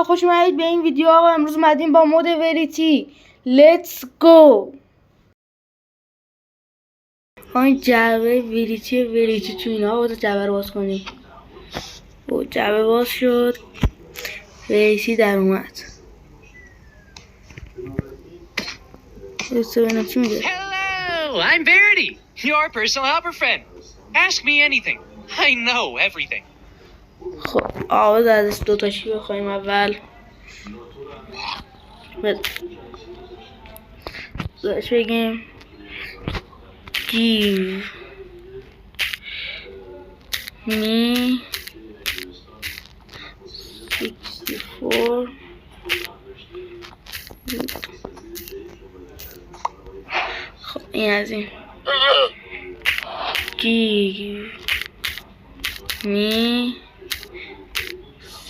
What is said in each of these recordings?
خوش اومدید به این ویدیو. آقا امروز اومدیم با مود وریتی. Let's go. این جعبه وریتی تو اینا. باید جعبه رو باز کنیم. و جعبه باز شد، وریتی در اومد. Hello, I'm Verity, your personal helper friend. Ask me anything. I know everything. خب آواز ازش دوتاشی بخوایم. اول بهش بگیم give me 64 خب این از این give me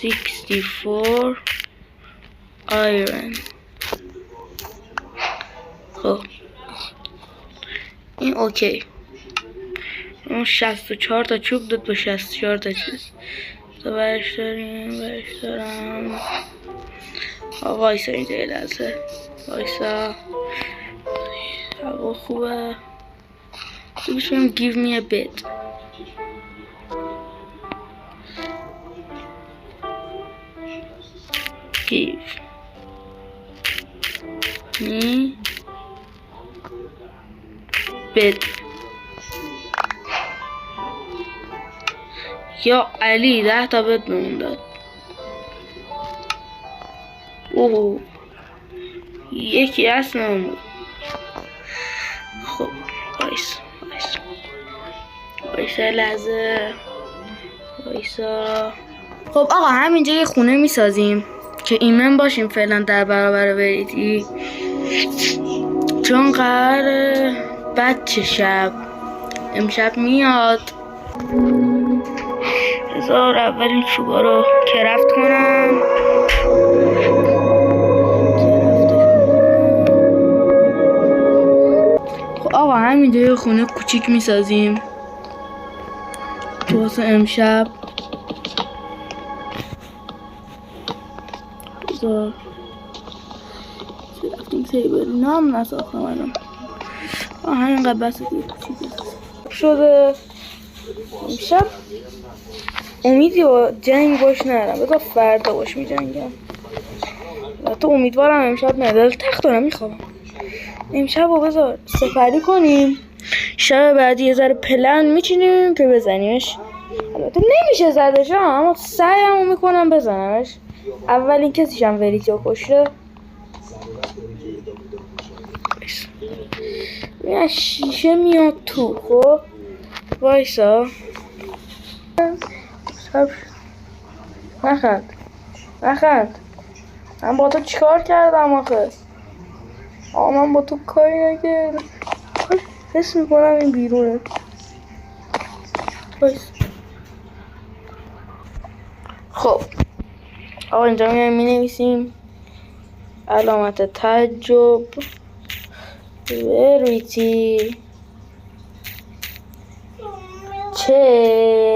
64 iron. خب این اوکی. اون 64 تا چوب داد با 64 تا چیز. تو برش دارم. وایسا اینجا یه لحظه. وایسا هوا خوبه. تو بشیم give me a bed. give me bed. یا علی 10 تا بد بهمون داد. اوه یکی هست نمون. خب وایسا لحظه. وایسا. خب آقا همینجا یه خونه میسازیم که ایمن باشیم فعلا در برابر وریتی، چون قراره بچه شب امشب میاد. بذار اولین چوبا رو کرافت کنم. خب آقا همینجا یه خونه کوچیک میسازیم واسه امشب. بذار رفتیم تیبل نام نساختم الان. همینقدر بس شده. امشب امیدی با جنگ باش نرم. بذار فردا باش می جنگم. تو امیدوارم امشب ندل تخت دارم میخوام. امشب رو بذار سپری کنیم. شب بعدی یه ذره پلن میچینیم که بزنیمش. البته نمیشه زدش اما سعیمو میکنم بزنمش. اولین کسیشم وریتیو کشته. این شیشه میاد تو. خب وایسا. نخند. من با تو چیکار کردم آخه؟ من با تو کاری نکردم. حس میکنم این بیرونه. خب آقا اینجا مینویسیم علامت تعجب وریتی چیس.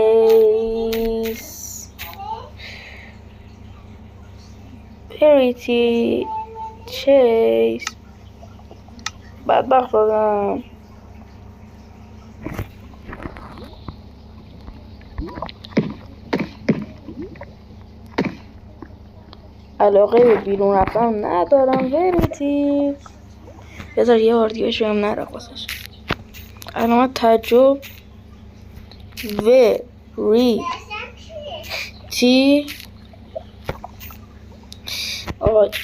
وریتی چیس. بدبخت دادم. علاقه به بیرون رفتن ندارم وریتی. بذار یه بار دیگه شویم نرفت واسش. علامت تعجب وریتی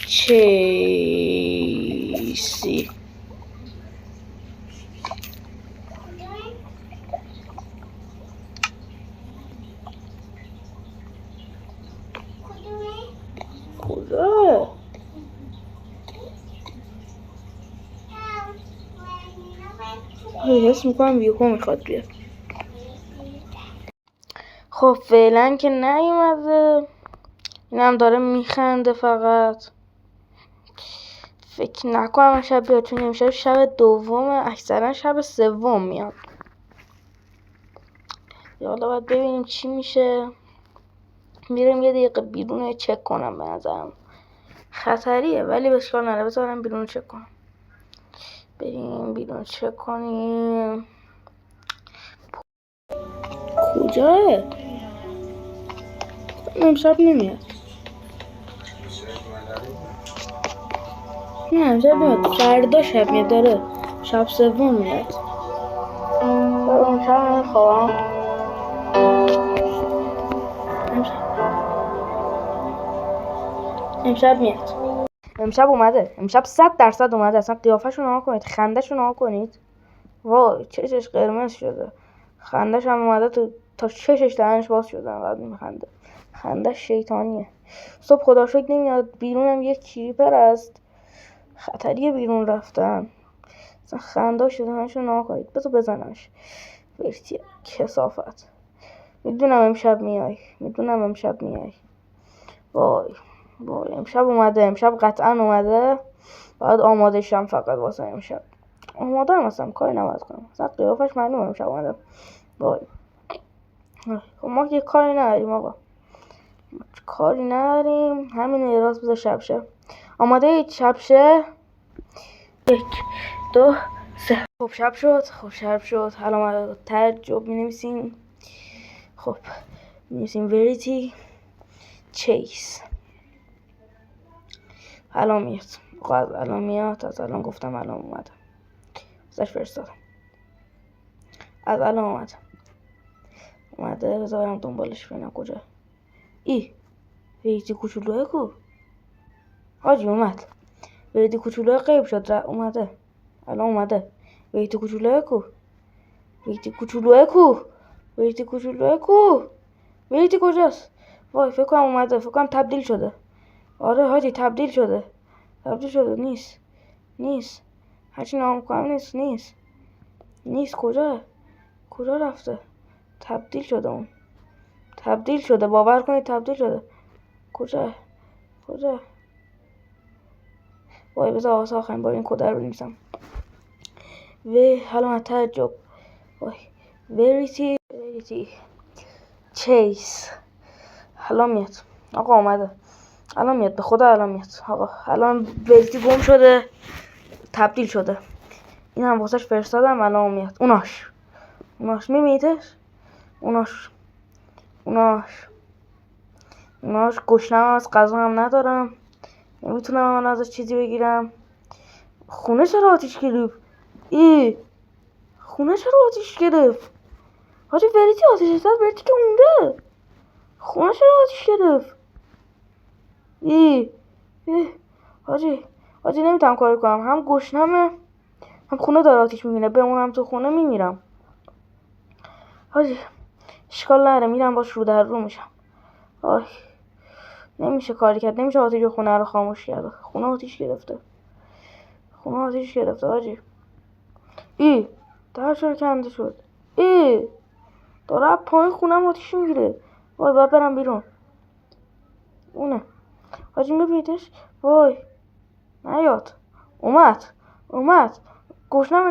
چیسی. کجا؟ حس میکنم ویکو میخواد بیاد. خب فعلا که نیومده. اینم داره میخنده فقط. فکر نکنم امشب بیاد، چون امشب شب دومه. اکثرا شب سوم میاد. حالا باید ببینیم چی میشه. میرم یه دقیقه بیرون چک کنم. به نظرم خطریه ولی اشکال نداره. بذارم بیرون چک کنم. بریم بیرون چک کنیم. کجاه؟ امشب نمیاد. نه امشب نمیاد. فردا شب میاد. داره شب سوم میاد. امشب نمیخوام. امشب میاد. امشب اومده. امشب 100% اومده. اصلا قیافه‌شو نگاه کنید. خنده‌شو نگاه کنید. وای چشش قرمز شده. خنده‌ش هم اومده تو تا چشش دهنش باز شده. انقدر میخنده. خنده‌ش شیطانیه. صبح خدا شکر نمیاد. بیرونم یه کریپر است. خطریه بیرون رفتن. اصلا خنده‌اش دهنشو نگاه کنید. بذار بزنمش. برتی کثافت. میدونم امشب میای. وای امشب اومده. امشب قطعا اومده. باید آماده شم فقط واسه امشب. آماده هم هستم. کاری نباید کنم. اصلا قیافش معلومه امشب اومده. وای خب ما که کاری نداریم آقا. همین راست بذار شب شه. آماده اید شب شه؟ 1 2 3. خب شب شد. الان تعجب می‌نویسیم. خب می‌نویسیم وریتی چیس. الان میاد. از الان گفتم الان اومد. ازش فرستادم. از الان اومده. بذار برم دنبالش ببینم کجا. وریتی کوچولوه کو؟ حاجی اومد. وریتی کوچولوه غیب شد. اومده. الان اومده. وریتی کوچولوه کو؟ وریتی کجاست؟ وای فکر کنم اومده. فکر کنم تبدیل شده. آره حاجی تبدیل شده. نیست. هرچی نام کنم نیست. کجا رفته؟ تبدیل شده. باور کنید تبدیل شده. کجا؟ وای بذار واسه آخرین بار این کد رو بنویسم. حالا تعجب. وای وریتی چیس. الان میاد. آقا اومده. الان میاد. به خدا الان میاد. آقا الان وریتی گم شده. تبدیل شده. این هم واسهش فرستادم. الان میاد. اوناش میمیتش. اوناش گشنم از غذا هم ندارم. نمیتونم من ازش چیزی بگیرم. خونه چرا آتیش گرفت؟ حاجی وریتی آتیش زد. وریتی که اونده. خونه چرا آتیش گرفت؟ حاجی نمیتونم کاری کنم. هم گشنمه هم خونه داره آتیش میبینه. بمونم تو خونه میمیرم. حاجی اشکال نداره. میرم باش رو در رو میشم. نمیشه کاری کرد. نمیشه آتیش خونه رو خاموش کرد. خونه آتیش گرفته حاجی. در چرا کنده شد؟ داره پایین خونم آتیش میگیره. وای باید برم بیرون. اونه حاجی میبینیدش. وای نیاد. اومد. گشنمه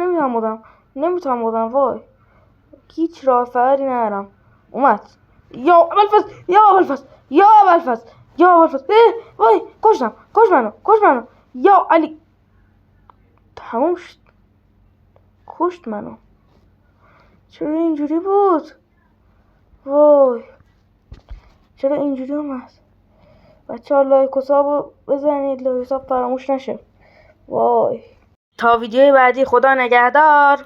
نمیتونم بودم. وای هیچ راه فراری ندارم. اومد. یا ابوالفضل. وای کش منو. یا علی تموم شد. کشت منو. چرا اینجوری بود؟ وای چرا اینجوری اومد؟ بچه ها لایک و ساب بزنید. لایک و ساب فراموش نشه. وای تا ویدیوی بعدی. خدا نگهدار.